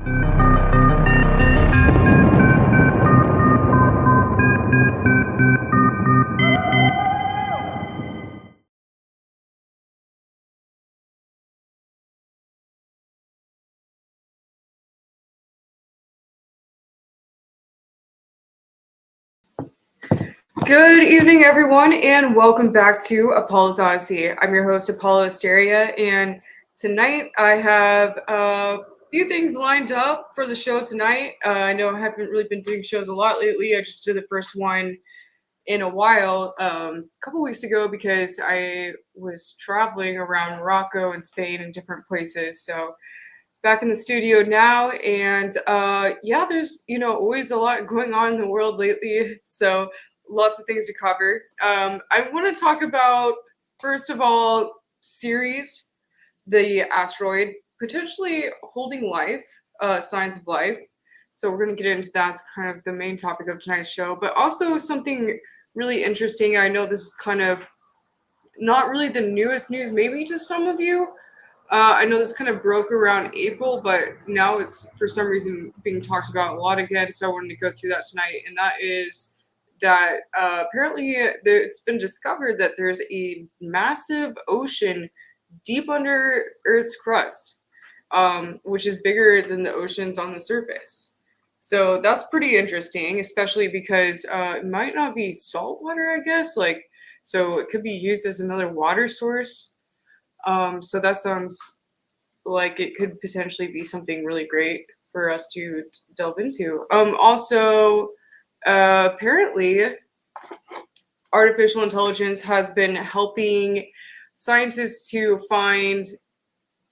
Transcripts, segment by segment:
Good evening, everyone, and welcome back to Apollo's Odyssey. I'm your host, Apolla Asteria, and tonight I have a few things lined up for the show tonight. I know I haven't really been doing shows a lot lately. I just did the first one in a while, a couple weeks ago, because I was traveling around Morocco and Spain and different places. So back in the studio now, and yeah, there's always a lot going on in the world lately. So lots of things to cover. I want to talk about, first of all, Ceres, the asteroid, potentially holding life, signs of life. So we're going to get into that as kind of the main topic of tonight's show, but also something really interesting. I know this is kind of not really the newest news, maybe to some of you. I know this kind of broke around April, but now it's for some reason being talked about a lot again. So I wanted to go through that tonight, and that is that apparently it's been discovered that there's a massive ocean deep under Earth's crust, which is bigger than the oceans on the surface. So that's pretty interesting, especially because it might not be salt water, I guess. So it could be used as another water source. So that sounds like it could potentially be something really great for us to delve into. Also, apparently, artificial intelligence has been helping scientists to find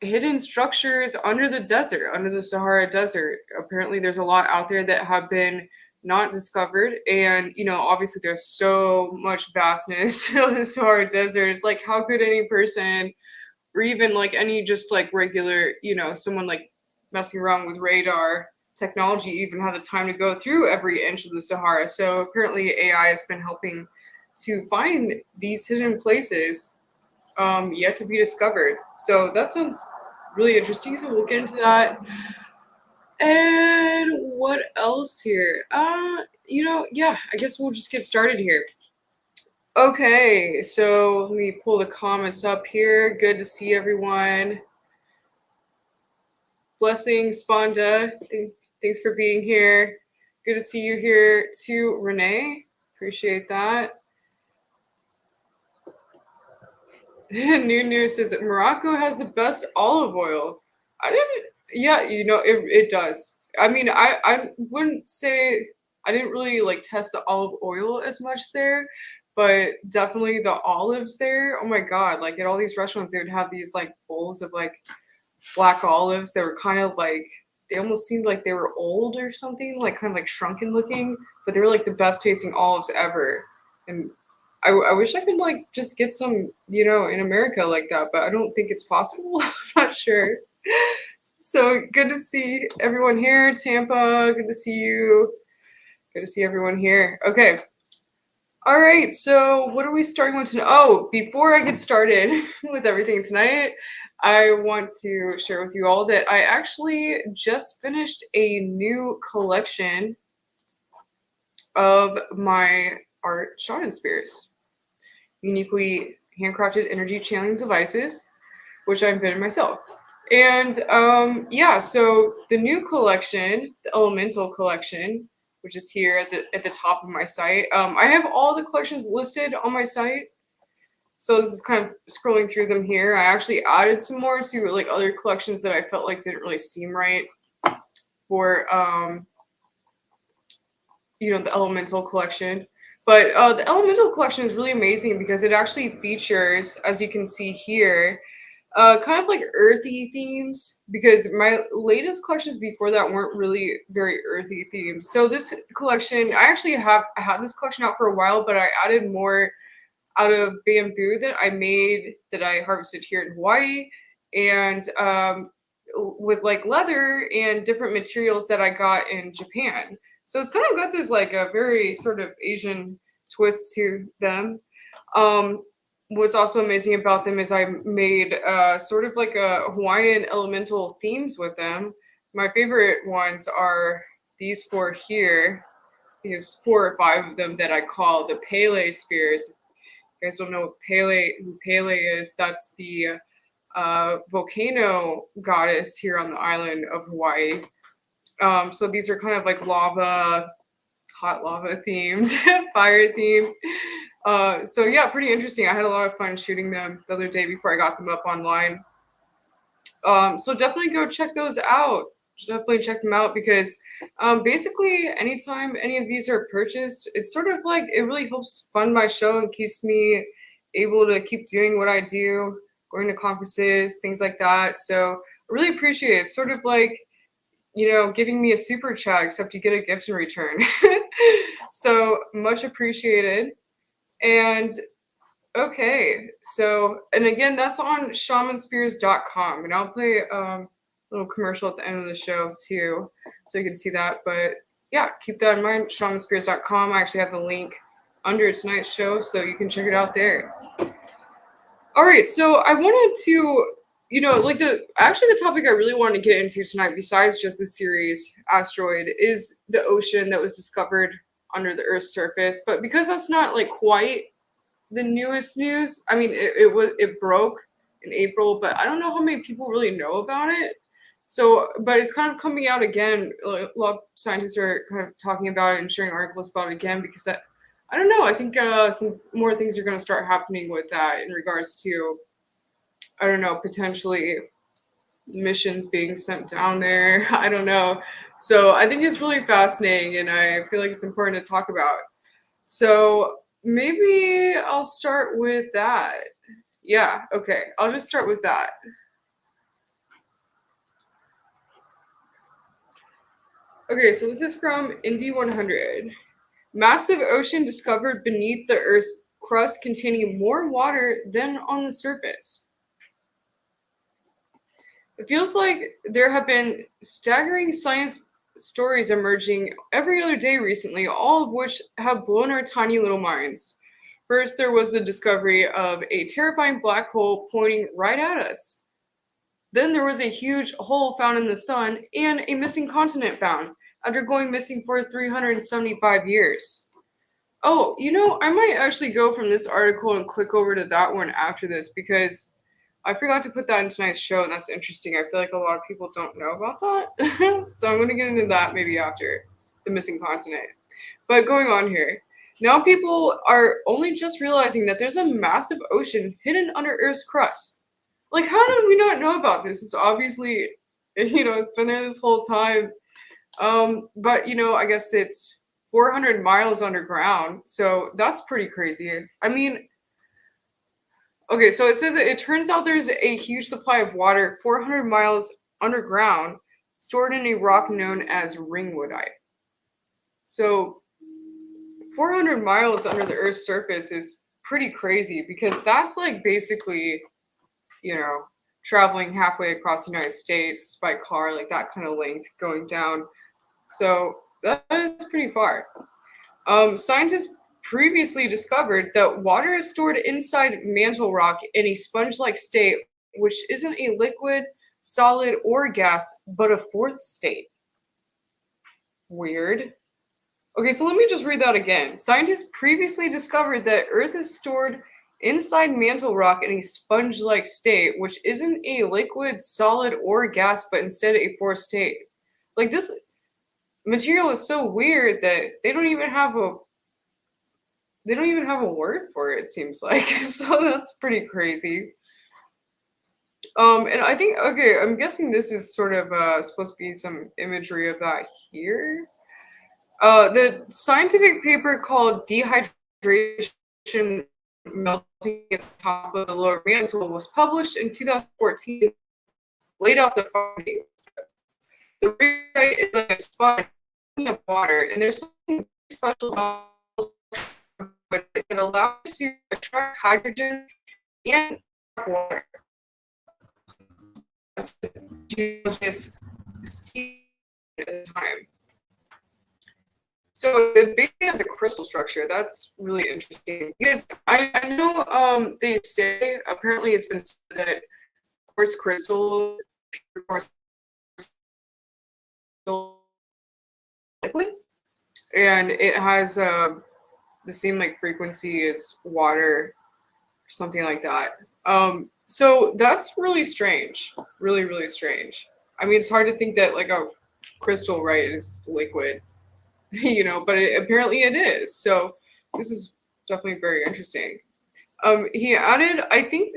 hidden structures under the desert, under the Sahara Desert. Apparently, there's a lot out there that have been not discovered, and obviously, there's so much vastness of the Sahara Desert. It's like, how could any person, or even like any just like regular, someone like messing around with radar technology, even have the time to go through every inch of the Sahara? So apparently AI has been helping to find these hidden places yet to be discovered. So that sounds really interesting. So we'll get into that. And what else here? Yeah, I guess we'll just get started here. Okay, so let me pull the comments up here. Good to see everyone. Blessings, Sponda. Thanks for being here. Good to see you here too, Renee. Appreciate that. New says that Morocco has the best olive oil. I didn't. Yeah, it does. I mean, I wouldn't say I didn't really like test the olive oil as much there, but definitely the olives there. Oh my god! Like at all these restaurants, they would have these like bowls of like black olives that were kind of like, they almost seemed like they were old or something, like kind of like shrunken looking, but they were like the best tasting olives ever. And I wish I could like just get some, in America like that, but I don't think it's possible. I'm not sure. So good to see everyone here. Tampa, good to see you. Good to see everyone here. Okay. All right. So what are we starting with tonight? Oh, before I get started with everything tonight, I want to share with you all that I actually just finished a new collection of my art Schadenspheres, uniquely handcrafted energy channeling devices, which I invented myself. And yeah, so the new collection, the Elemental collection, which is here at the top of my site. I have all the collections listed on my site. So this is kind of scrolling through them here. I actually added some more to like other collections that I felt like didn't really seem right for the Elemental collection. But the Elemental collection is really amazing because it actually features, as you can see here, kind of like earthy themes, because my latest collections before that weren't really very earthy themes. So this collection, I actually I had this collection out for a while, but I added more out of bamboo that I made, that I harvested here in Hawaii, and with like leather and different materials that I got in Japan. So it's kind of got this like a very sort of Asian twist to them. What's also amazing about them is I made sort of like a Hawaiian elemental themes with them. my favorite ones are these four here. There's 4 or 5 of them that I call the Pele spheres. If you guys don't know who Pele is, that's the volcano goddess here on the island of Hawaii. So these are kind of like lava, hot lava themed, fire themed. So yeah, pretty interesting. I had a lot of fun shooting them the other day before I got them up online. So definitely go check those out. Definitely check them out because basically anytime any of these are purchased, it's sort of like it really helps fund my show and keeps me able to keep doing what I do, going to conferences, things like that. So I really appreciate it. It's sort of like, you know, giving me a super chat, except you get a gift in return. So much appreciated. And okay, so, and again, that's on shamanspears.com, and I'll play a little commercial at the end of the show too, so you can see that. But yeah, keep that in mind, shamanspears.com. I actually have the link under tonight's show, so you can check it out there. All right, so I wanted to, you know, like the topic I really wanted to get into tonight, besides just the Ceres asteroid, is the ocean that was discovered under the Earth's surface. But because that's not like quite the newest news. I mean, it broke in April, but I don't know how many people really know about it. So, but it's kind of coming out again. A lot of scientists are kind of talking about it and sharing articles about it again because I don't know. I think some more things are going to start happening with that in regards to, I don't know, potentially missions being sent down there. I don't know. So I think it's really fascinating, and I feel like it's important to talk about. So maybe I'll start with that. Yeah, okay. I'll just start with that. Okay, so this is from Indy 100. Massive ocean discovered beneath the Earth's crust containing more water than on the surface. It feels like there have been staggering science stories emerging every other day recently, all of which have blown our tiny little minds. First, there was the discovery of a terrifying black hole pointing right at us. Then there was a huge hole found in the sun and a missing continent found after going missing for 375 years. Oh, you know, I might actually go from this article and click over to that one after this because I forgot to put that in tonight's show, and that's interesting. I feel like a lot of people don't know about that. So I'm going to get into that maybe after the missing continent. But going on here. Now people are only just realizing that there's a massive ocean hidden under Earth's crust. Like, how did we not know about this? It's obviously, you know, it's been there this whole time. But, you know, I guess it's 400 miles underground. So that's pretty crazy. I mean, okay, so it says that it turns out there's a huge supply of water 400 miles underground stored in a rock known as ringwoodite. So 400 miles under the Earth's surface is pretty crazy because that's like basically, you know, traveling halfway across the United States by car, like that kind of length going down. So that is pretty far. Scientists previously discovered that water is stored inside mantle rock in a sponge-like state, which isn't a liquid, solid, or gas, but a fourth state. Weird. Okay, so let me just read that again. Scientists previously discovered that Earth is stored inside mantle rock in a sponge-like state, which isn't a liquid, solid, or gas, but instead a fourth state. Like, this material is so weird that they don't even have a word for it, it seems like. So that's pretty crazy. And I think, okay, I'm guessing this is sort of supposed to be some imagery of that here. The scientific paper called Dehydration Melting at the Top of the Lower Mantle was published in 2014, laid out the findings. The rhyolite is like a sponge of water, and there's something special about it. It allows you to attract hydrogen and water. That's the geologist at the time. So it basically has a crystal structure. That's really interesting because I know they say apparently it's been said that quartz crystal liquid, and it has the same like frequency as water or something like that. So that's really strange, really, really strange. I mean, it's hard to think that like a crystal, right, is liquid, but apparently it is. So this is definitely very interesting. He added, I think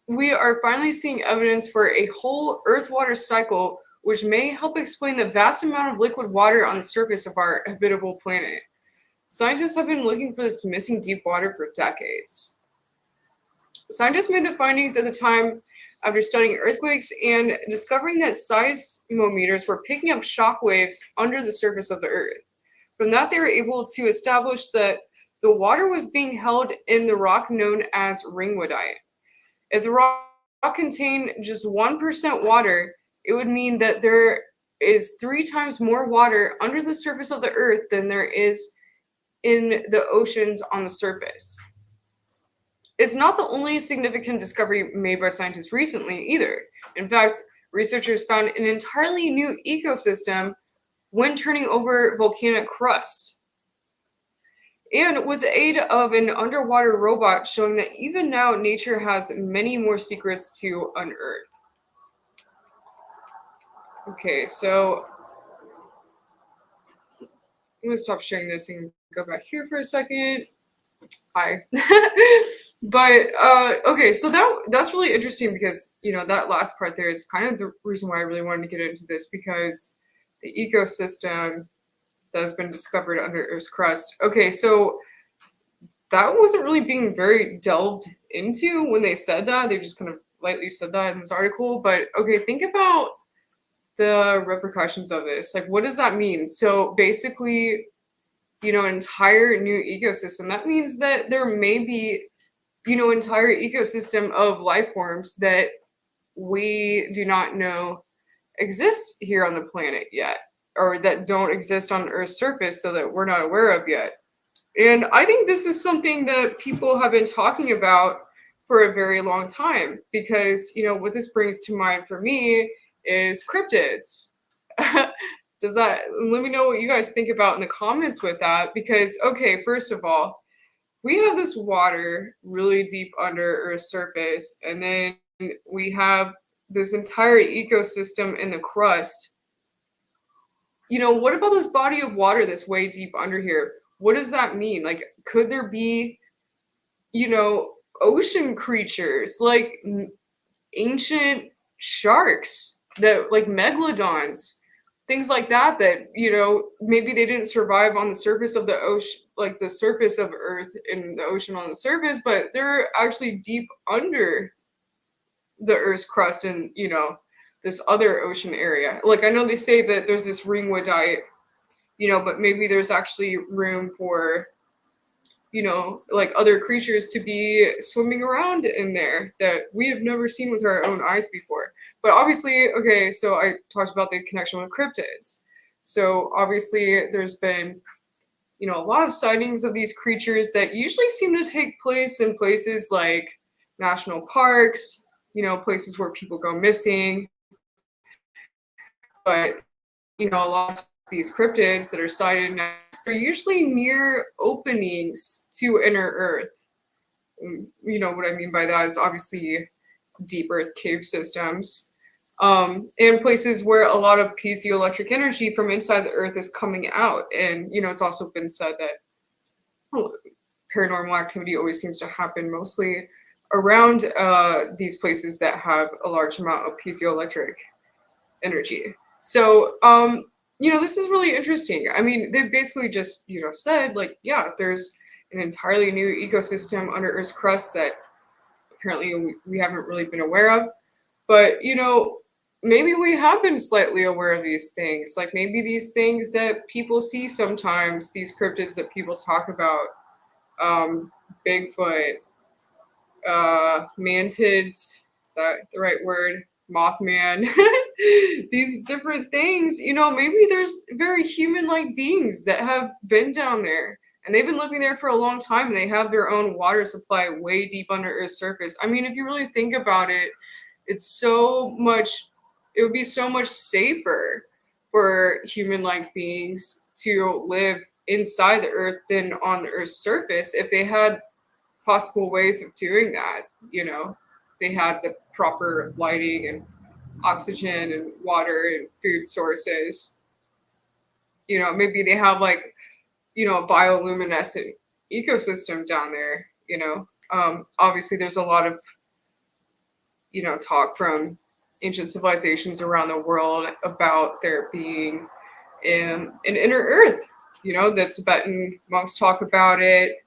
we are finally seeing evidence for a whole Earth-water cycle, which may help explain the vast amount of liquid water on the surface of our habitable planet. Scientists have been looking for this missing deep water for decades. Scientists made the findings at the time after studying earthquakes and discovering that seismometers were picking up shock waves under the surface of the Earth. From that, they were able to establish that the water was being held in the rock known as ringwoodite. If the rock contained just 1% water, it would mean that there is 3 times more water under the surface of the Earth than there is in the oceans on the surface. It's not the only significant discovery made by scientists recently either. In fact, researchers found an entirely new ecosystem when turning over volcanic crust. And with the aid of an underwater robot showing that even now nature has many more secrets to unearth. Okay, so I'm gonna stop sharing this and go back here for a second. Hi. But okay, so that's really interesting because that last part there is kind of the reason why I really wanted to get into this, because the ecosystem that has been discovered under Earth's crust. Okay, so that wasn't really being very delved into when they said that. They just kind of lightly said that in this article. But okay, think about the repercussions of this. Like, what does that mean? So basically, an entire new ecosystem. That means that there may be, entire ecosystem of life forms that we do not know exist here on the planet yet, or that don't exist on Earth's surface, so that we're not aware of yet. And I think this is something that people have been talking about for a very long time, because, what this brings to mind for me is cryptids. Let me know what you guys think about in the comments with that, because, okay, first of all, we have this water really deep under Earth's surface, and then we have this entire ecosystem in the crust. What about this body of water that's way deep under here? What does that mean? Like, could there be, ocean creatures, like ancient sharks, that like megalodons, things like that, maybe they didn't survive on the surface of the ocean, like the surface of Earth and the ocean on the surface, but they're actually deep under the Earth's crust and, this other ocean area. Like, I know they say that there's this ringwoodite, but maybe there's actually room for, like other creatures to be swimming around in there that we have never seen with our own eyes before. But obviously, okay, so I talked about the connection with cryptids. So obviously there's been, a lot of sightings of these creatures that usually seem to take place in places like national parks, places where people go missing. But, a lot of these cryptids that are sighted next, they're usually near openings to inner Earth. What I mean by that is obviously deep Earth cave systems, and places where a lot of piezoelectric energy from inside the Earth is coming out. And, it's also been said that paranormal activity always seems to happen mostly around these places that have a large amount of piezoelectric energy. So, this is really interesting. I mean, they basically just, said, like, yeah, there's an entirely new ecosystem under Earth's crust that apparently we haven't really been aware of. But, maybe we have been slightly aware of these things. Like, maybe these things that people see sometimes, these cryptids that people talk about, Bigfoot, mantids, is that the right word? Mothman, these different things, maybe there's very human-like beings that have been down there, and they've been living there for a long time, and they have their own water supply way deep under Earth's surface. I mean, if you really think about it, it would be so much safer for human-like beings to live inside the Earth than on the Earth's surface if they had possible ways of doing that. They had the proper lighting and oxygen and water and food sources. Maybe they have like, a bioluminescent ecosystem down there. Obviously there's a lot of, talk from ancient civilizations around the world about there being an inner Earth. The Tibetan monks talk about it.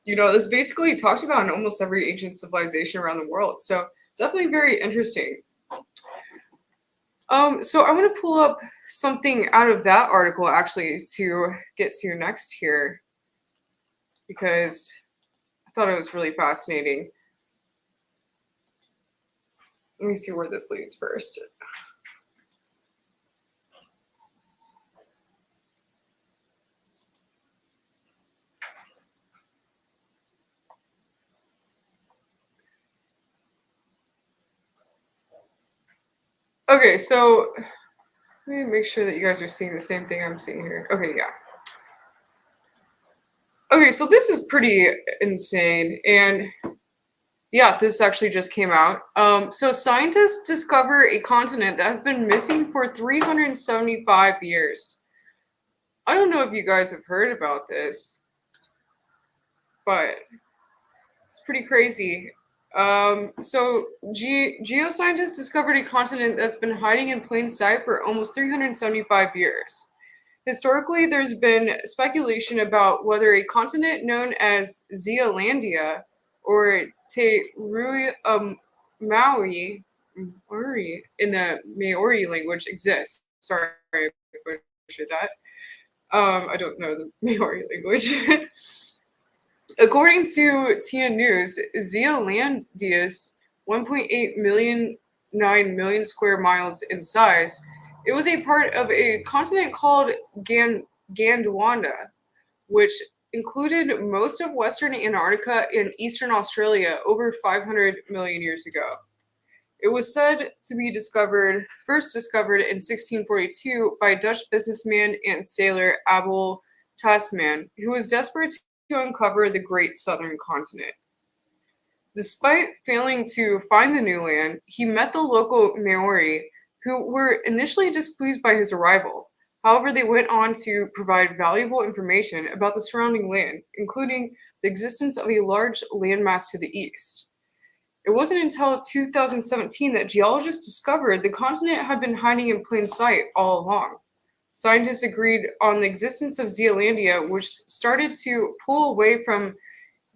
It's basically talked about in almost every ancient civilization around the world. So definitely very interesting. So I want to pull up something out of that article actually to get to next here, because I thought it was really fascinating. Let me see where this leads first. Okay, so let me make sure that you guys are seeing the same thing I'm seeing here. Okay, yeah. Okay, so this is pretty insane. And yeah, this actually just came out. So scientists discover a continent that has been missing for 375 years. I don't know if you guys have heard about this, but it's pretty crazy. So geoscientists discovered a continent that's been hiding in plain sight for almost 375 years. Historically, there's been speculation about whether a continent known as Zealandia or Te Rui Maui in the Maori language exists. Sorry, I butchered that. I don't know the Maori language. According to TN News, Zealandia's 1.8 million square miles in size, it was a part of a continent called Gondwana, which included most of western Antarctica and eastern Australia over 500 million years ago. It was said to be first discovered in 1642 by Dutch businessman and sailor Abel Tasman, who was desperate to uncover the great southern continent. Despite failing to find the new land, he met the local Maori, who were initially displeased by his arrival. However, they went on to provide valuable information about the surrounding land, including the existence of a large landmass to the east. It wasn't until 2017 that geologists discovered the continent had been hiding in plain sight all along. Scientists agreed on the existence of Zealandia, which started to pull away from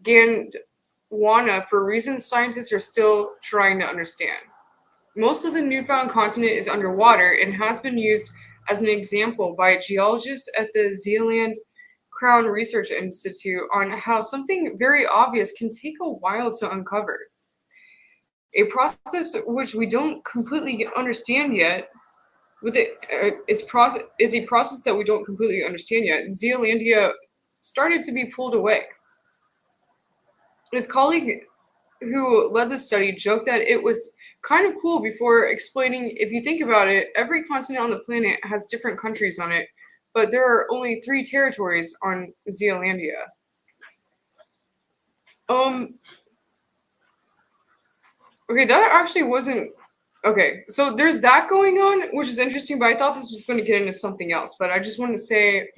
Gondwana for reasons scientists are still trying to understand. Most of the newfound continent is underwater and has been used as an example by geologists at the Zealand Crown Research Institute on how something very obvious can take a while to uncover. A process which we don't completely understand yet, is a process that we don't completely understand yet. Zealandia started to be pulled away. His colleague who led the study joked that it was kind of cool before explaining, if you think about it, every continent on the planet has different countries on it, but there are only 3 territories on Zealandia. Okay, that actually wasn't... Okay, so there's that going on, which is interesting, but I thought this was going to get into something else. But I just wanted to say,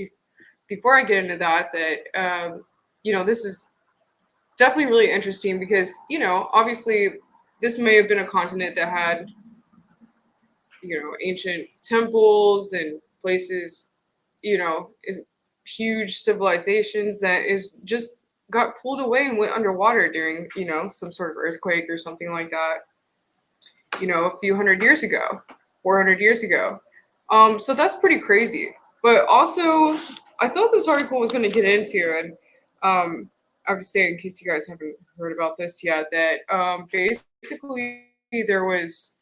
before I get into that, this is definitely really interesting because, obviously this may have been a continent that had, ancient temples and places, huge civilizations that is just got pulled away and went underwater during, some sort of earthquake or something like that, a few hundred years ago, 400 years ago. So that's pretty crazy. But also, I thought this article was going to get into, and I would say, in case you guys haven't heard about this yet, that basically there was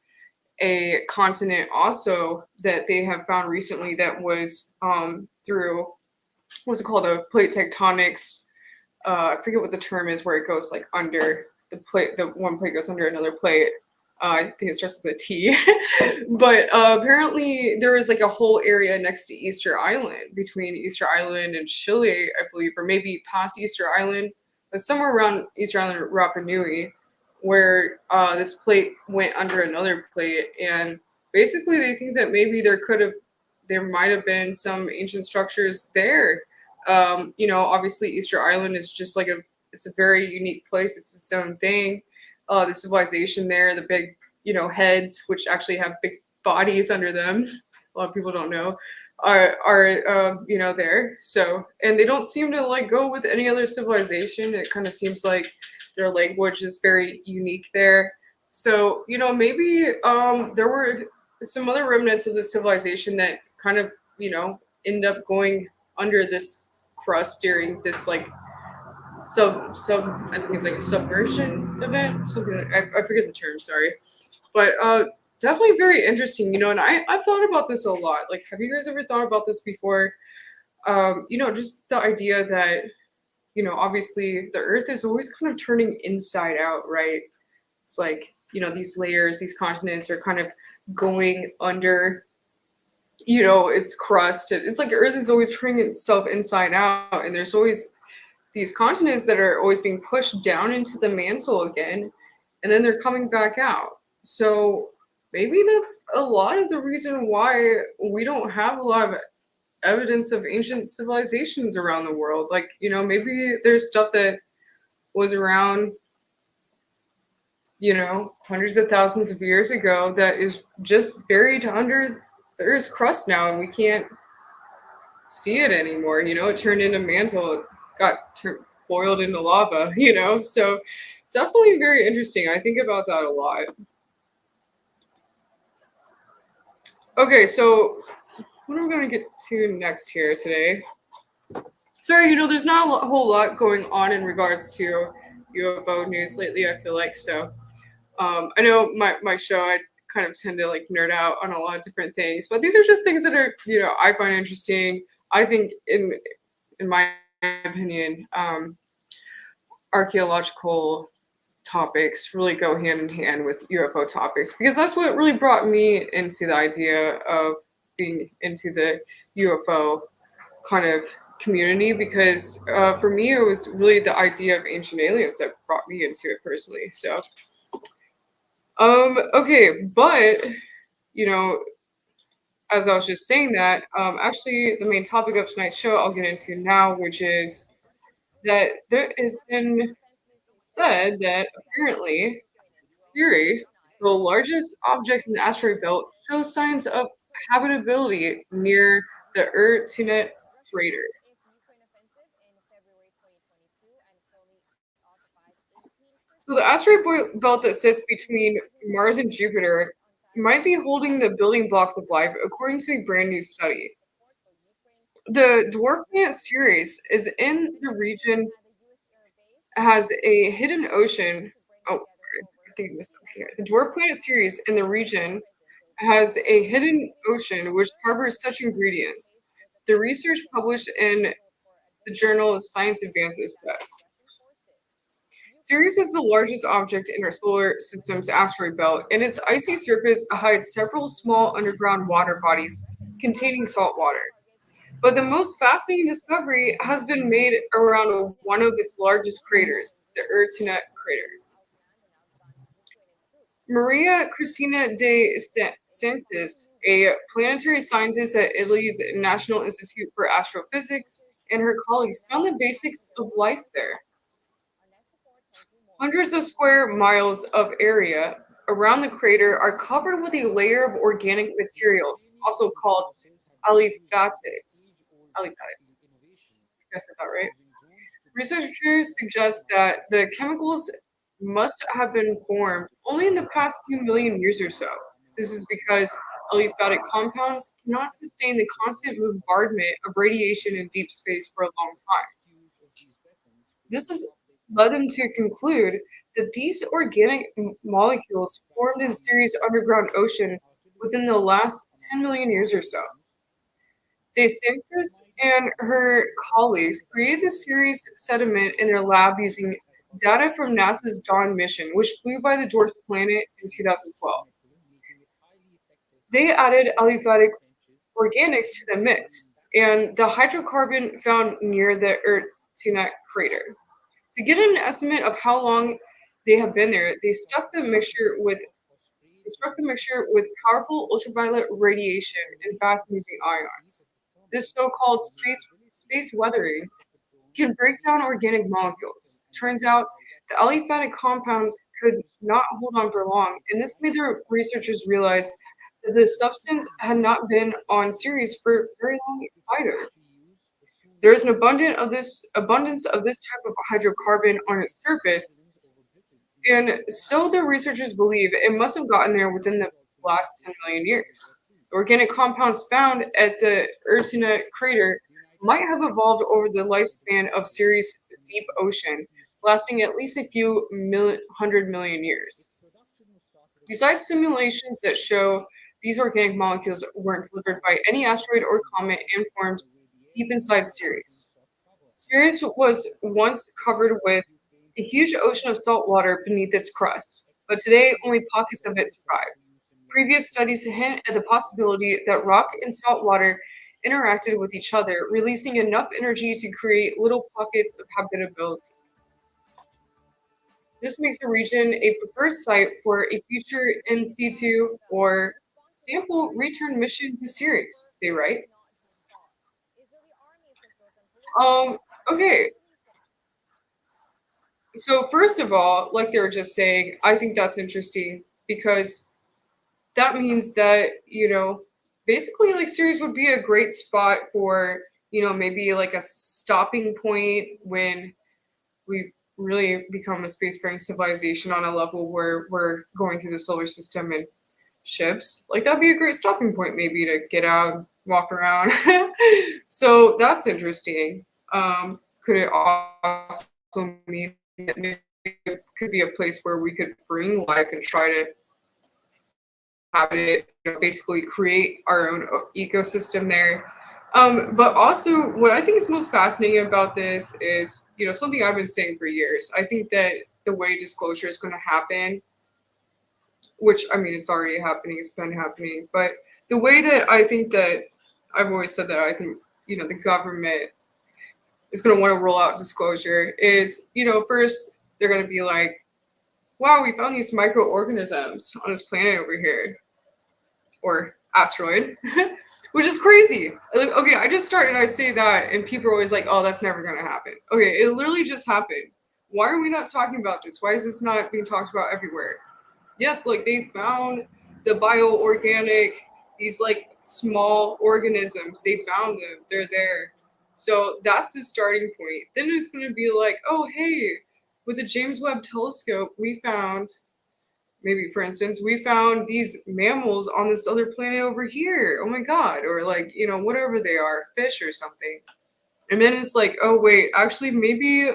a continent also that they have found recently that was through, what's it called, the plate tectonics. I forget what the term is where it goes like under the plate, the one plate goes under another plate. I think it starts with a T. But apparently, there is like a whole area next to Easter Island, between Easter Island and Chile, I believe, or maybe past Easter Island, but somewhere around Easter Island or Rapa Nui, where this plate went under another plate. And basically, they think that maybe there might have been some ancient structures there. Obviously, Easter Island is just like it's a very unique place. It's its own thing. The civilization there, the big, heads, which actually have big bodies under them. A lot of people don't know, are there. So, and they don't seem to like go with any other civilization. It kind of seems like their language is very unique there. So, maybe there were some other remnants of the civilization that kind of, end up going under this crust during this like sub I think it's like a subversion event, something like I forget the term, sorry. But definitely very interesting, and I've thought about this a lot. Like, have you guys ever thought about this before? Just the idea that, obviously the earth is always kind of turning inside out, right? It's like, these layers, these continents are kind of going under, its crust. It's like earth is always turning itself inside out, and there's always these continents that are always being pushed down into the mantle again, and then they're coming back out. So maybe that's a lot of the reason why we don't have a lot of evidence of ancient civilizations around the world. Like, maybe there's stuff that was around, hundreds of thousands of years ago that is just buried under the Earth's crust now, and we can't see it anymore. It turned into mantle, it got boiled into lava. So definitely very interesting. I think about that a lot. Okay, so what am I going to get to next here today? Sorry, there's not a whole lot going on in regards to UFO news lately, I feel like. So I know my show, I kind of tend to like nerd out on a lot of different things, but these are just things that are, I find interesting. I think in my opinion, archaeological topics really go hand in hand with UFO topics, because that's what really brought me into the idea of being into the UFO kind of community, because for me, it was really the idea of ancient aliens that brought me into it personally. So, okay, but, as I was just saying that, actually, the main topic of tonight's show I'll get into now, which is that there has been said that apparently Ceres, the largest object in the asteroid belt, shows signs of habitability near the Urtinet crater. So the asteroid belt that sits between Mars and Jupiter might be holding the building blocks of life, according to a brand new study. The dwarf planet Ceres is in the region, has a hidden ocean. Oh, sorry, I think I missed something here. The dwarf planet Ceres in the region has a hidden ocean which harbors such ingredients. The research published in the journal Science Advances says. Ceres is the largest object in our solar system's asteroid belt, and its icy surface hides several small underground water bodies containing salt water. But the most fascinating discovery has been made around one of its largest craters, the Urtinet crater. Maria Cristina de Sanctis, a planetary scientist at Italy's National Institute for Astrophysics, and her colleagues found the basics of life there. Hundreds of square miles of area around the crater are covered with a layer of organic materials, also called aliphatics. Aliphatics. I said that right. Researchers suggest that the chemicals must have been formed only in the past few million years or so. This is because aliphatic compounds cannot sustain the constant bombardment of radiation in deep space for a long time. This has led them to conclude that these organic molecules formed in Ceres' underground ocean within the last 10 million years or so. De Sanctis and her colleagues created the Ceres sediment in their lab using data from NASA's Dawn mission, which flew by the dwarf planet in 2012. They added aliphatic organics to the mix, and the hydrocarbon found near the Ertuna crater. To get an estimate of how long they have been there, they struck the mixture with powerful ultraviolet radiation and fast-moving ions. This so-called space weathering can break down organic molecules. Turns out the aliphatic compounds could not hold on for long, and this made the researchers realize that the substance had not been on Ceres for very long either. There is an abundance of this type of hydrocarbon on its surface, and so the researchers believe it must have gotten there within the last 10 million years. The organic compounds found at the Ertuna crater might have evolved over the lifespan of Ceres' deep ocean, lasting at least a few 100 million years. Besides simulations that show these organic molecules weren't delivered by any asteroid or comet and formed deep inside Ceres. Ceres was once covered with a huge ocean of salt water beneath its crust, but today only pockets of it survive. Previous studies hint at the possibility that rock and salt water interacted with each other, releasing enough energy to create little pockets of habitability. This makes the region a preferred site for a future in situ or sample return mission to Ceres, they write. Um, okay, so first of all, like they were just saying, I think that's interesting because that means that, basically like Ceres would be a great spot for, maybe like a stopping point when we really become a spacefaring civilization on a level where we're going through the solar system in ships. Like that'd be a great stopping point maybe to get out, walk around. So that's interesting. Could it also mean that maybe it could be a place where we could bring life and try to have it, basically create our own ecosystem there. But also, what I think is most fascinating about this is, something I've been saying for years. I think that the way disclosure is going to happen, which I mean, it's already happening, it's been happening, but the way that I think that I've always said that I think, the government is going to want to roll out disclosure is, first they're going to be like, wow, we found these microorganisms on this planet over here, or asteroid, which is crazy. Like, okay, I just started, I say that, and people are always like, oh, that's never going to happen. Okay, it literally just happened. Why are we not talking about this? Why is this not being talked about everywhere? Yes, like they found the bioorganic, these like small organisms. They found them. They're there. So that's the starting point. Then it's going to be like, oh, hey, with the James Webb Telescope, we found, maybe for instance, we found these mammals on this other planet over here. Oh my God. Or like, whatever they are, fish or something. And then it's like, oh, wait, actually, maybe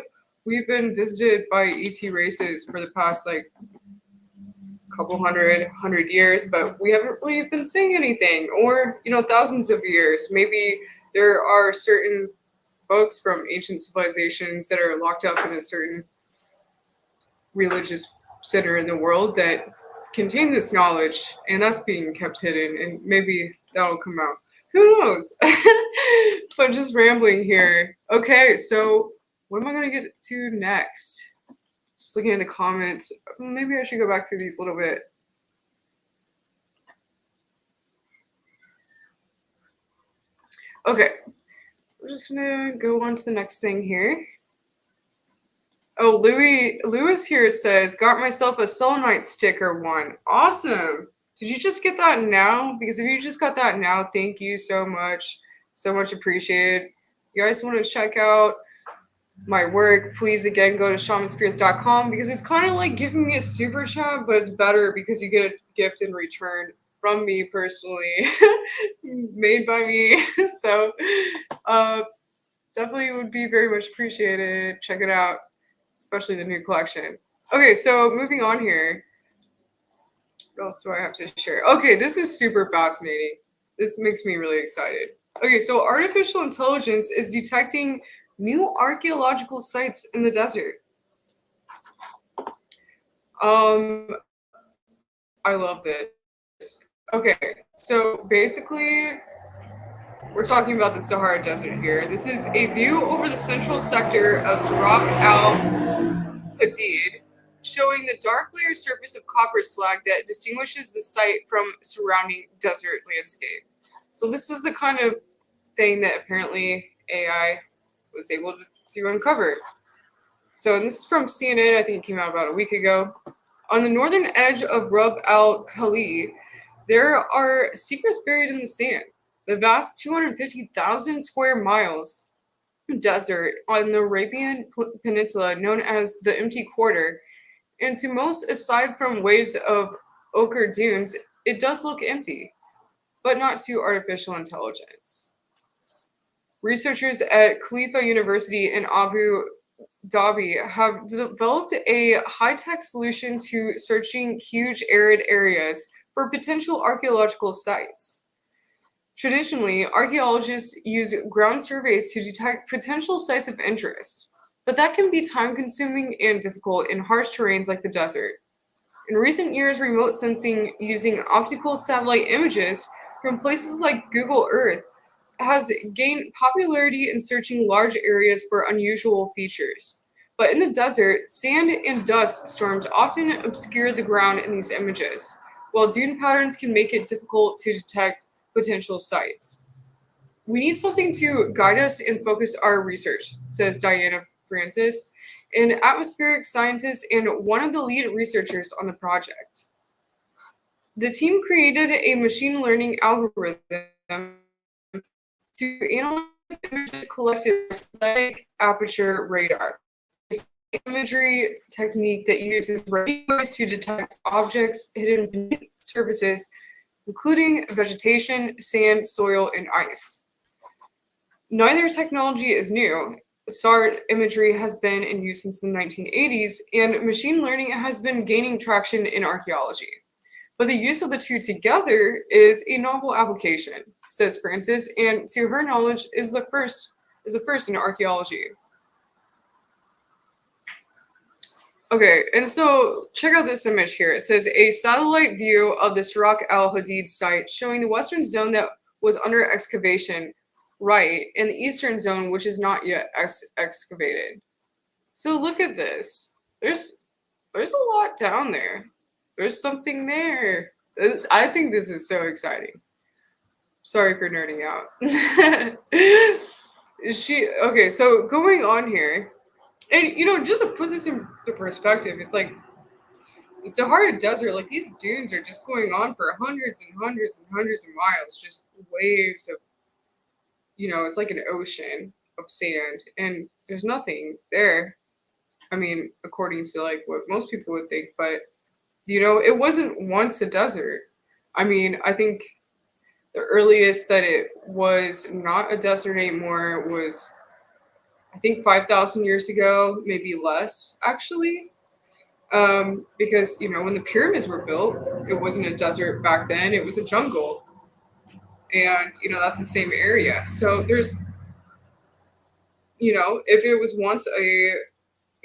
we've been visited by ET races for the past like couple hundred years, but we haven't really been saying anything, or thousands of years. Maybe there are certain books from ancient civilizations that are locked up in a certain religious center in the world that contain this knowledge, and that's being kept hidden, and maybe that'll come out. Who knows? But just rambling here. Okay, so what am I going to get to next? Just looking at the comments. Maybe I should go back through these a little bit. Okay, we're just gonna go on to the next thing here. Oh, Lewis here says, got myself a selenite sticker one. Awesome. Did you just get that now? Because if you just got that now, thank you so much. So much appreciated. You guys want to check out my work, please again go to shamanspears.com because it's kind of like giving me a super chat, but it's better because you get a gift in return from me personally, made by me. So definitely would be very much appreciated. Check it out, especially the new collection. Okay, so moving on here. What else do I have to share? Okay, this is super fascinating. This makes me really excited. Okay, so artificial intelligence is detecting new archaeological sites in the desert. I love this. Okay, so basically, we're talking about the Sahara Desert here. This is a view over the central sector of Sirak al-Hadid, showing the dark layer surface of copper slag that distinguishes the site from surrounding desert landscape. So this is the kind of thing that apparently AI was able to uncover. So, and this is from CNN, I think it came out about a week ago. On the northern edge of Rub al Khali, there are secrets buried in the sand. The vast 250,000 square miles desert on the Arabian Peninsula, known as the Empty Quarter, and to most, aside from waves of ochre dunes, it does look empty, but not to artificial intelligence. Researchers at Khalifa University in Abu Dhabi have developed a high-tech solution to searching huge arid areas for potential archaeological sites. Traditionally, archaeologists use ground surveys to detect potential sites of interest, but that can be time-consuming and difficult in harsh terrains like the desert. In recent years, remote sensing using optical satellite images from places like Google Earth has gained popularity in searching large areas for unusual features. But in the desert, sand and dust storms often obscure the ground in these images, while dune patterns can make it difficult to detect potential sites. We need something to guide us and focus our research, says Diana Francis, an atmospheric scientist and one of the lead researchers on the project. The team created a machine learning algorithm to analyze images collected by synthetic aperture radar, an imagery technique that uses radio waves to detect objects hidden beneath surfaces, including vegetation, sand, soil, and ice. Neither technology is new. SAR imagery has been in use since the 1980s, and machine learning has been gaining traction in archaeology. But the use of the two together is a novel application, says Francis, and to her knowledge is a first in archaeology. Okay, and so check out this image here. It says a satellite view of the Sirak al-Hadid site showing the western zone that was under excavation, right, and the eastern zone which is not yet excavated. So look at this. There's a lot down there. There's something there. I think this is so exciting. Sorry for nerding out. Okay, so going on here, and just to put this into perspective, it's like the Sahara Desert, like these dunes are just going on for hundreds and hundreds and hundreds of miles, just waves of, it's like an ocean of sand, and there's nothing there. I mean, according to like what most people would think, but it wasn't once a desert. I mean, I think the earliest that it was not a desert anymore was, I think, 5,000 years ago, maybe less, actually. Because, when the pyramids were built, it wasn't a desert back then, it was a jungle. And, that's the same area. So there's, if it was once a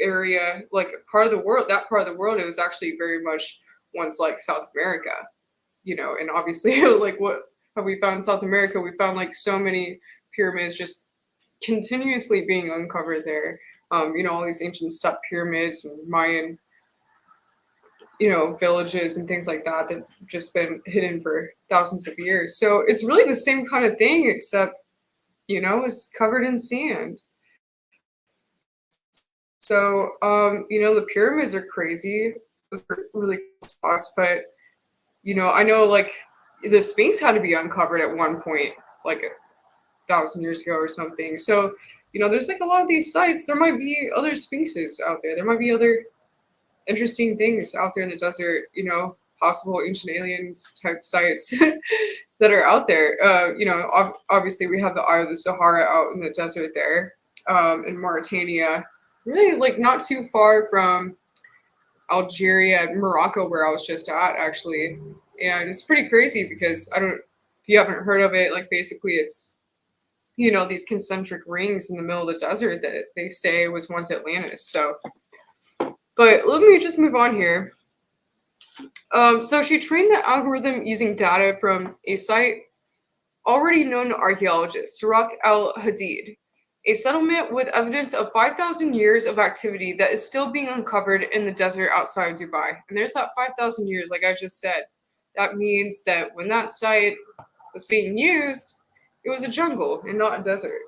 area, like part of the world, that part of the world, it was actually very much once like South America, and obviously like what have we found in South America? We found like so many pyramids just continuously being uncovered there. All these ancient step pyramids and Mayan, villages and things like that have just been hidden for thousands of years. So it's really the same kind of thing, except, it's covered in sand. So, the pyramids are crazy. Those are really cool spots, but, I know like the Sphinx had to be uncovered at one point, like 1,000 years ago or something. So, there's like a lot of these sites. There might be other Sphinxes out there. There might be other interesting things out there in the desert, possible ancient aliens type sites that are out there. Obviously we have the Eye of the Sahara out in the desert there, in Mauritania, really like not too far from Algeria and Morocco, where I was just at actually. And it's pretty crazy because if you haven't heard of it, like basically it's, these concentric rings in the middle of the desert that they say was once Atlantis. So, but let me just move on here. So she trained the algorithm using data from a site already known to archaeologists, Surak al-Hadid, a settlement with evidence of 5,000 years of activity that is still being uncovered in the desert outside Dubai. And there's that 5,000 years, like I just said. That means that when that site was being used, it was a jungle and not a desert.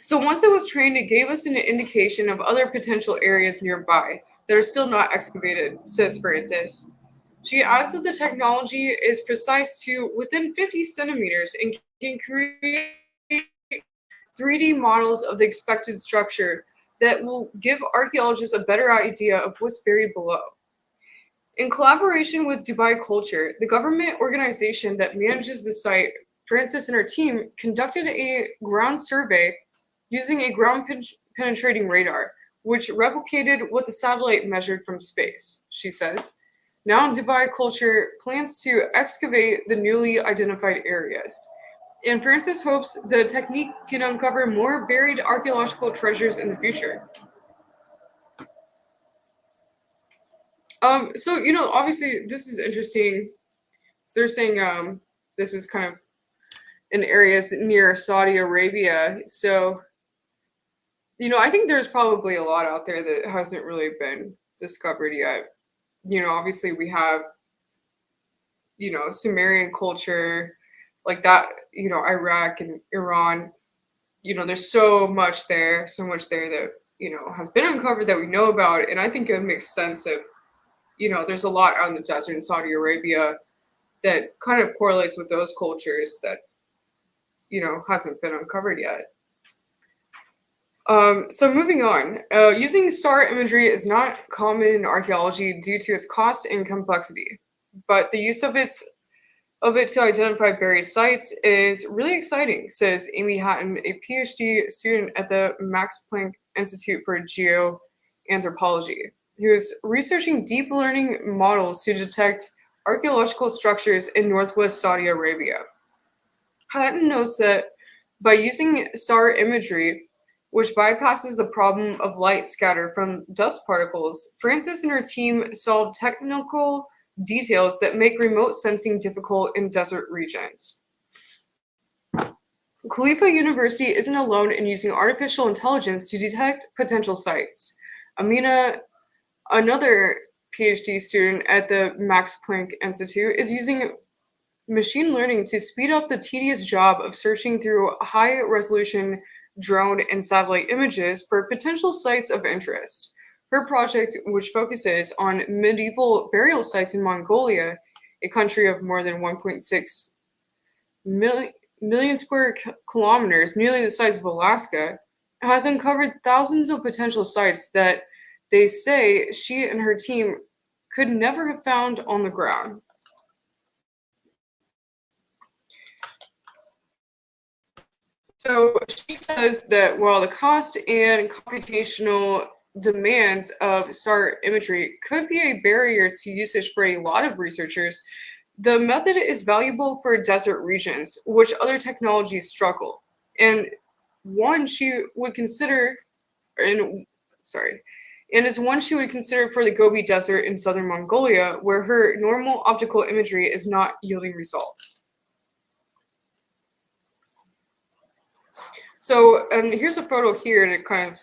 So once it was trained, it gave us an indication of other potential areas nearby that are still not excavated, says Francis. She adds that the technology is precise to within 50 centimeters and can create 3D models of the expected structure that will give archaeologists a better idea of what's buried below. In collaboration with Dubai Culture, the government organization that manages the site, Francis and her team conducted a ground survey using a ground-penetrating radar, which replicated what the satellite measured from space, she says. Now Dubai Culture plans to excavate the newly identified areas. And Francis hopes the technique can uncover more buried archaeological treasures in the future. So obviously this is interesting. So they're saying this is kind of in areas near Saudi Arabia. So I think there's probably a lot out there that hasn't really been discovered yet. Obviously we have Sumerian culture, like that. Iraq and Iran. There's so much there that has been uncovered that we know about, and I think it makes sense that there's a lot out in the desert in Saudi Arabia that kind of correlates with those cultures that hasn't been uncovered yet. So moving on, using star imagery is not common in archaeology due to its cost and complexity, but the use of it to identify buried sites is really exciting, says Amy Hatton, a PhD student at the Max Planck Institute for Geoanthropology, who is researching deep learning models to detect archaeological structures in northwest Saudi Arabia. Hatton notes that by using SAR imagery, which bypasses the problem of light scatter from dust particles, Francis and her team solved technical details that make remote sensing difficult in desert regions. Khalifa University isn't alone in using artificial intelligence to detect potential sites. Amina, another PhD student at the Max Planck Institute, is using machine learning to speed up the tedious job of searching through high-resolution drone and satellite images for potential sites of interest. Her project, which focuses on medieval burial sites in Mongolia, a country of more than 1.6 million square kilometers, nearly the size of Alaska, has uncovered thousands of potential sites that they say she and her team could never have found on the ground. So she says that while the cost and computational demands of SAR imagery could be a barrier to usage for a lot of researchers, the method is valuable for desert regions, which other technologies struggle. And one she would consider, and is one she would consider for the Gobi Desert in southern Mongolia, where her normal optical imagery is not yielding results. So here's a photo here to kind of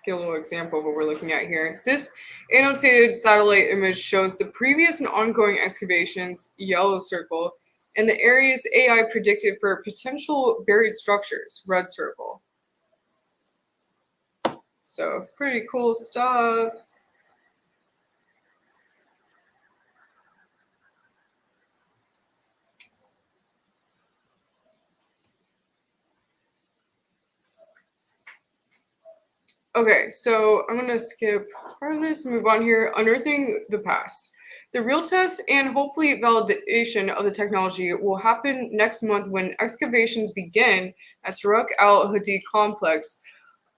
get a little example of what we're looking at here. This annotated satellite image shows the previous and ongoing excavations, yellow circle, and the areas AI predicted for potential buried structures, red circle. So pretty cool stuff. Okay, so I'm going to skip part of this and move on here. Unearthing the past. The real test and hopefully validation of the technology will happen next month when excavations begin at Surak al-Hadid complex,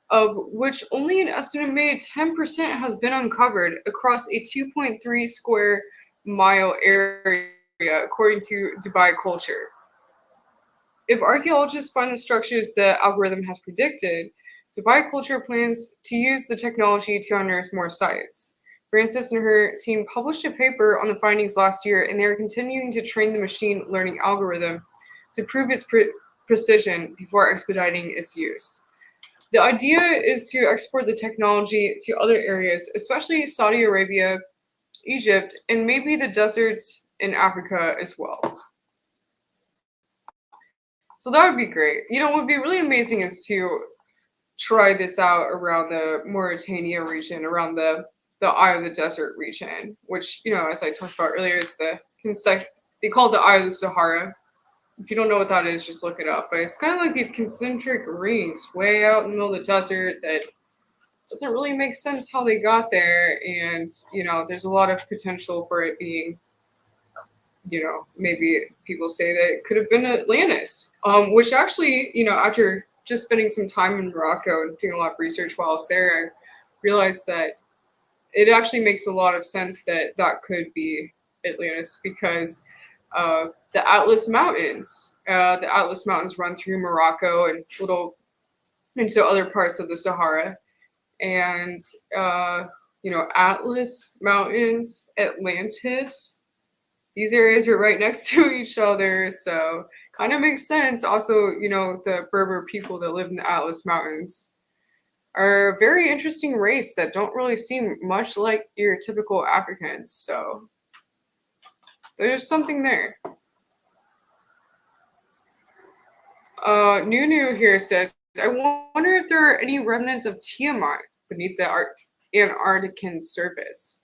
of which only an estimated 10% has been uncovered across a 2.3 square mile area, according to Dubai Culture. If archaeologists find the structures the algorithm has predicted, Dubai Culture plans to use the technology to unearth more sites. Francis and her team published a paper on the findings last year, and they are continuing to train the machine learning algorithm to prove its precision before expediting its use. The idea is to export the technology to other areas, especially Saudi Arabia, Egypt, and maybe the deserts in Africa as well. So that would be great. What would be really amazing is to try this out around the Mauritania region, around the Eye of the Desert region, which, as I talked about earlier, is they call it the Eye of the Sahara. If you don't know what that is, just look it up. But it's kind of like these concentric rings way out in the middle of the desert that doesn't really make sense how they got there. And, there's a lot of potential for it being, maybe people say that it could have been Atlantis, which actually, after just spending some time in Morocco and doing a lot of research while I was there, I realized that it actually makes a lot of sense that that could be Atlantis because the Atlas Mountains run through Morocco and little into other parts of the Sahara. And, Atlas Mountains, Atlantis, these areas are right next to each other. So kind of makes sense. Also, the Berber people that live in the Atlas Mountains are a very interesting race that don't really seem much like your typical Africans. So there's something there. Nunu here says, I wonder if there are any remnants of Tiamat beneath the Antarctican surface.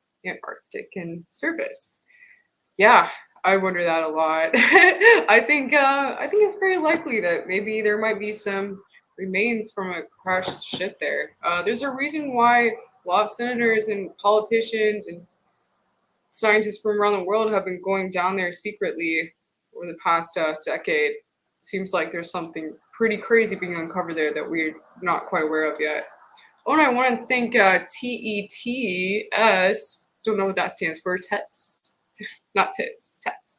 Yeah, I wonder that a lot. I think it's very likely that maybe there might be some remains from a crashed ship there. There's a reason why a lot of senators and politicians and scientists from around the world have been going down there secretly over the past decade. Seems like there's something pretty crazy being uncovered there that we're not quite aware of yet. Oh, and I want to thank TETS. Don't know what that stands for. TETS. Not tits. TETS.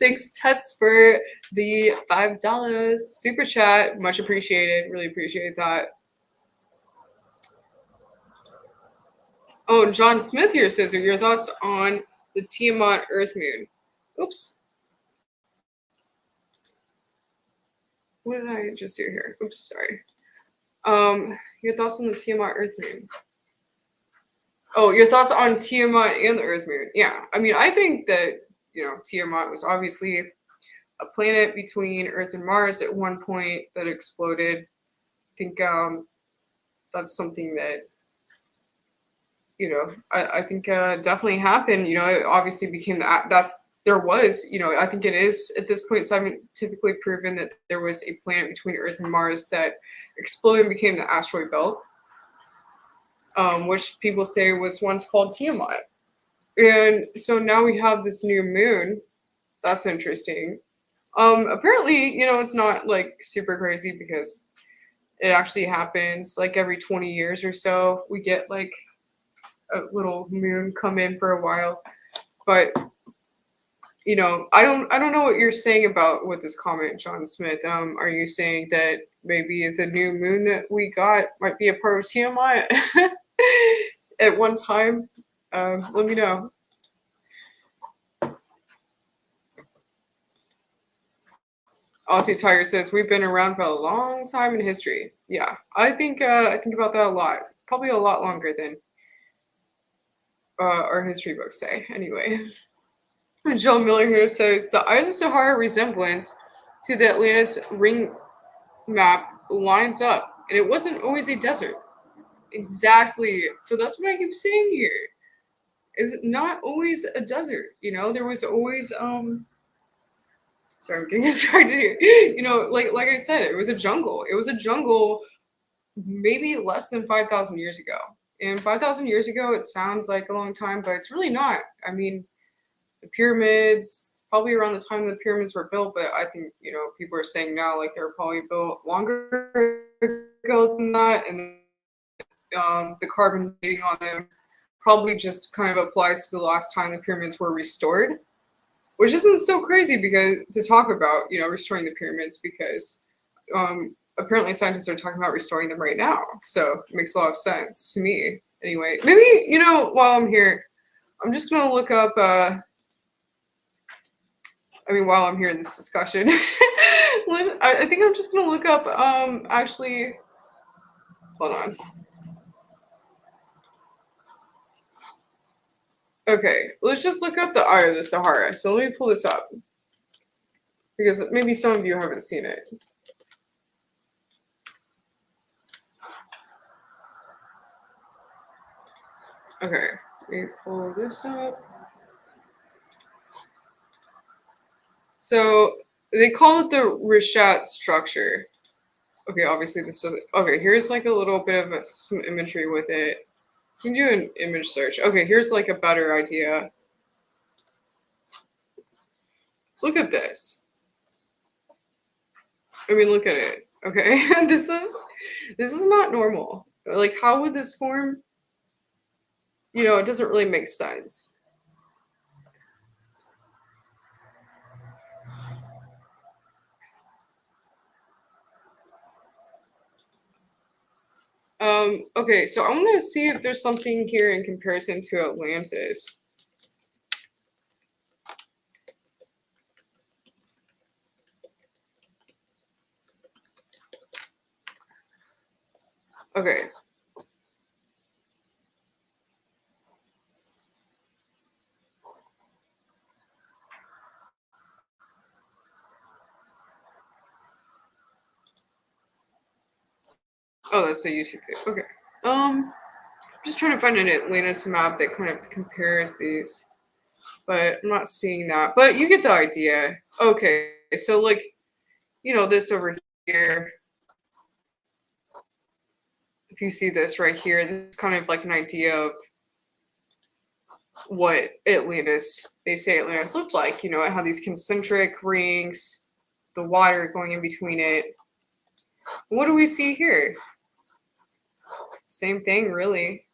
Thanks, TETS, for the $5 super chat. Much appreciated. Really appreciate that. Oh, and John Smith here says, are your thoughts on the Tiamat Earth Moon? Oops. What did I just do here? Oops, sorry. Your thoughts on the Tiamat Earth Moon? Oh, your thoughts on Tiamat and the Earth Moon? Yeah, I mean, I think that, Tiamat was obviously a planet between Earth and Mars at one point that exploded. I think that's something that, I think definitely happened. It obviously became I think it is at this point scientifically proven that there was a planet between Earth and Mars that exploded and became the asteroid belt, which people say was once called Tiamat. And so now we have this new moon. That's interesting. Apparently, it's not like super crazy because it actually happens like every 20 years or so. We get like a little moon come in for a while, but I don't know what you're saying about with this comment, John Smith. Are you saying that maybe the new moon that we got might be a part of Tiamat at one time? Let me know. Aussie Tiger says we've been around for a long time in history. Yeah, I think about that a lot. Probably a lot longer than our history books say. Anyway. Joe Miller here says the Eye of the Sahara resemblance to the Atlantis ring map lines up, and it wasn't always a desert. Exactly. So that's what I keep saying here. Is not always a desert. There was always Sorry, I'm getting started here. Like I said, it was a jungle. It was a jungle maybe less than 5,000 years ago. And 5,000 years ago, it sounds like a long time, but it's really not. I mean, the pyramids, probably around the time the pyramids were built, but I think, people are saying now like they were probably built longer ago than that. And the carbon dating on them probably just kind of applies to the last time the pyramids were restored, which isn't so crazy because to talk about, restoring the pyramids because apparently scientists are talking about restoring them right now. So it makes a lot of sense to me Anyway, maybe, while I'm here, I'm just going to look up, while I'm here in this discussion, I think I'm just going to look up, actually, hold on. Okay, let's just look up the Eye of the Sahara. So let me pull this up, because maybe some of you haven't seen it. Okay, let me pull this up. So they call it the Rishat structure. Okay, obviously this doesn't. Okay, here's like a little bit of some imagery with it. You can do an image search. Okay, here's like a better idea. Look at this. Look at it. Okay, this is not normal. Like, how would this form? It doesn't really make sense. Okay, so I want to see if there's something here in comparison to Atlantis. Okay. Oh, that's a YouTube video. Okay. I'm just trying to find an Atlantis map that kind of compares these, but I'm not seeing that. But you get the idea. Okay, so like, this over here. If you see this right here, this is kind of like an idea of what they say Atlantis looked like. It had these concentric rings, the water going in between it. What do we see here? Same thing, really.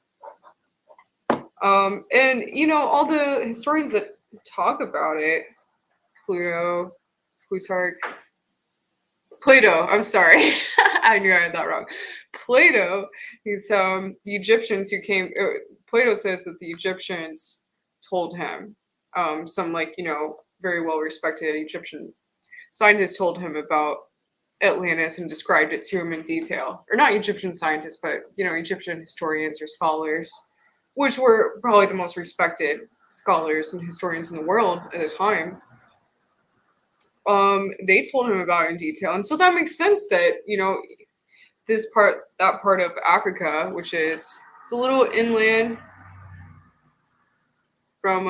And all the historians that talk about it, Plato, I'm sorry. I knew I had that wrong. Plato, he's the Egyptians who came. Plato says that the Egyptians told him, some very well respected Egyptian scientists told him about Atlantis and described it to him in detail. Or not Egyptian scientists, but Egyptian historians or scholars, which were probably the most respected scholars and historians in the world at the time. They told him about it in detail, and so that makes sense that that part of Africa, which is it's a little inland from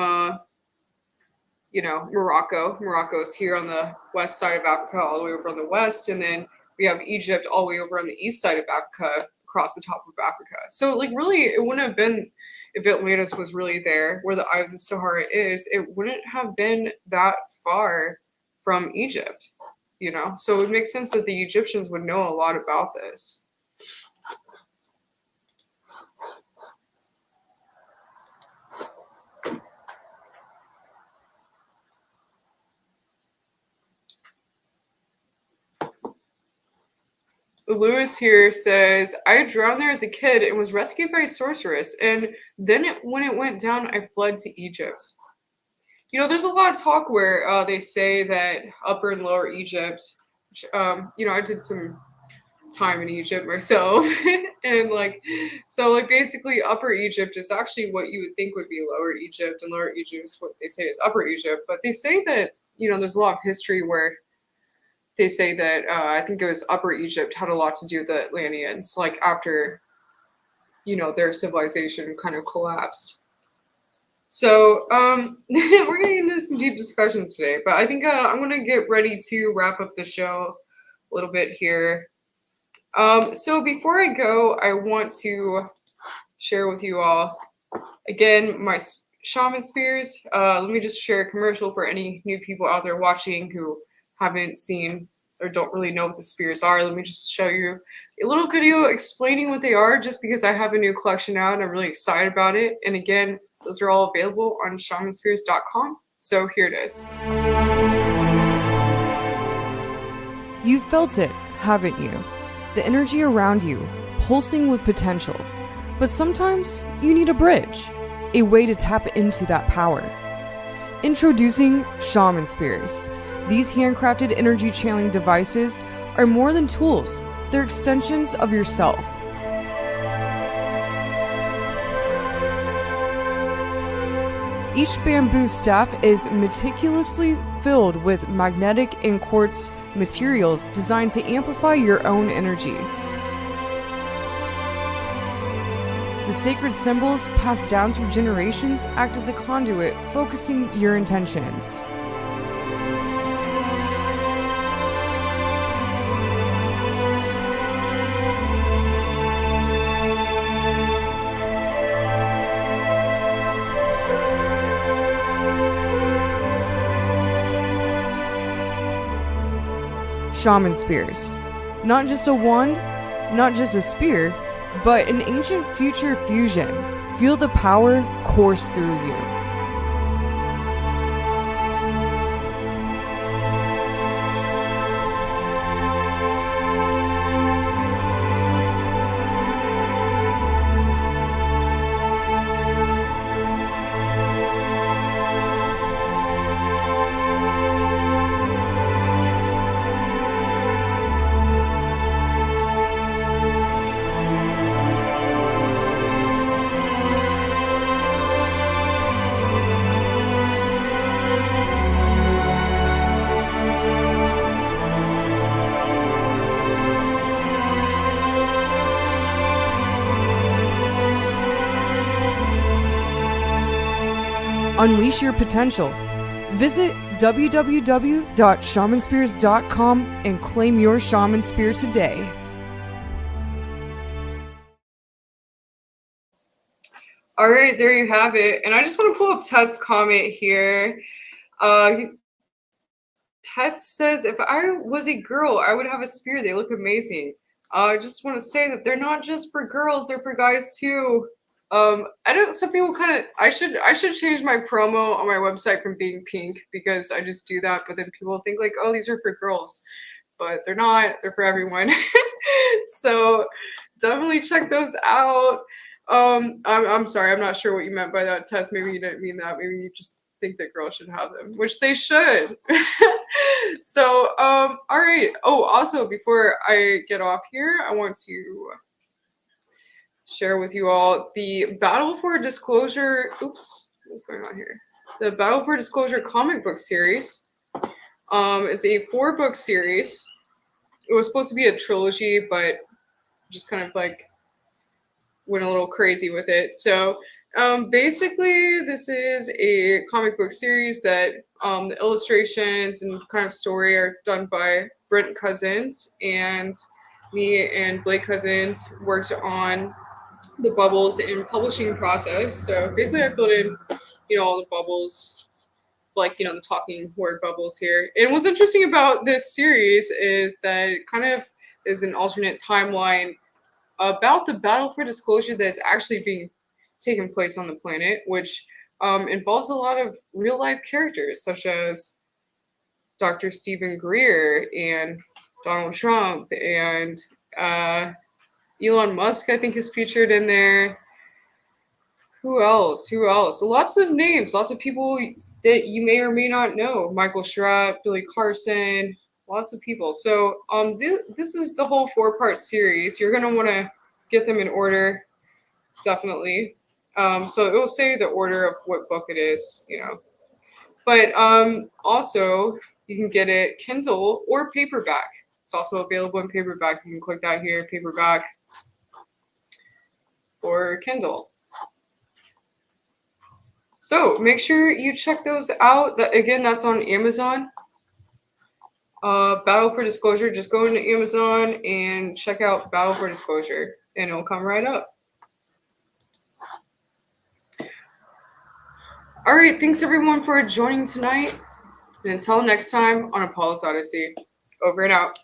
Morocco. Morocco's here on the west side of Africa, all the way over on the west, and then we have Egypt all the way over on the east side of Africa, across the top of Africa. So like really, it wouldn't have been, if Atlantis was really there, where the Eye of the Sahara is, it wouldn't have been that far from Egypt, So it would make sense that the Egyptians would know a lot about this. Lewis here says, I drowned there as a kid and was rescued by a sorceress, and then when it went down, I fled to Egypt. There's a lot of talk where they say that Upper and Lower Egypt, which, I did some time in Egypt myself, and basically Upper Egypt is actually what you would think would be Lower Egypt, and Lower Egypt is what they say is Upper Egypt. But they say that, there's a lot of history where they say that I think it was Upper Egypt had a lot to do with the Atlanteans, like after, their civilization kind of collapsed. So we're getting into some deep discussions today, but I think I'm going to get ready to wrap up the show a little bit here. So before I go, I want to share with you all, again, my shaman spears. Let me just share a commercial for any new people out there watching who haven't seen or don't really know what the spears are. Let me just show you a little video explaining what they are, just because I have a new collection out and I'm really excited about it. And again, those are all available on shamanspears.com. So here it is. You've felt it, haven't you? The energy around you, pulsing with potential. But sometimes you need a bridge, a way to tap into that power. Introducing Shaman Spears. These handcrafted energy channeling devices are more than tools, they're extensions of yourself. Each bamboo staff is meticulously filled with magnetic and quartz materials designed to amplify your own energy. The sacred symbols passed down through generations act as a conduit, focusing your intentions. Shaman Spears. Not just a wand, not just a spear, but an ancient future fusion. Feel the power course through you. Unleash your potential. Visit www.shamanspears.com and claim your Shaman Spear today. All right, there you have it. And I just want to pull up Tess' comment here. Tess says, if I was a girl, I would have a spear. They look amazing. I just want to say that they're not just for girls, they're for guys too. I don't, some people kind of, I should change my promo on my website from being pink because I just do that, but then people think like, oh, these are for girls, but they're not, they're for everyone. So definitely check those out. I'm sorry, I'm not sure what you meant by that, Tess. Maybe you didn't mean that. Maybe you just think that girls should have them, which they should. So, all right. Oh, also, before I get off here, I want to share with you all the Battle for Disclosure. Oops, what's going on here? The Battle for Disclosure comic book series is a 4-book series. It was supposed to be a trilogy, but just kind of like went a little crazy with it. So basically, this is a comic book series that the illustrations and kind of story are done by Brent Cousins, and me and Blake Cousins worked on the bubbles and publishing process. So basically, I filled in, all the bubbles, like, the talking word bubbles here. And what's interesting about this series is that it kind of is an alternate timeline about the battle for disclosure that is actually being taken place on the planet, which involves a lot of real life characters such as Dr. Stephen Greer and Donald Trump and Elon Musk, I think, is featured in there. Who else? Lots of names, lots of people that you may or may not know. Michael Schratt, Billy Carson, lots of people. So this is the whole 4-part series. You're going to want to get them in order, definitely. So it will say the order of what book it is, But also, you can get it Kindle or paperback. It's also available in paperback. You can click that here, paperback or Kindle. So make sure you check those out. Again, that's on Amazon. Battle for Disclosure. Just go into Amazon and check out Battle for Disclosure, and it'll come right up. All right, thanks everyone for joining tonight. And until next time on Apollo's Odyssey, over and out.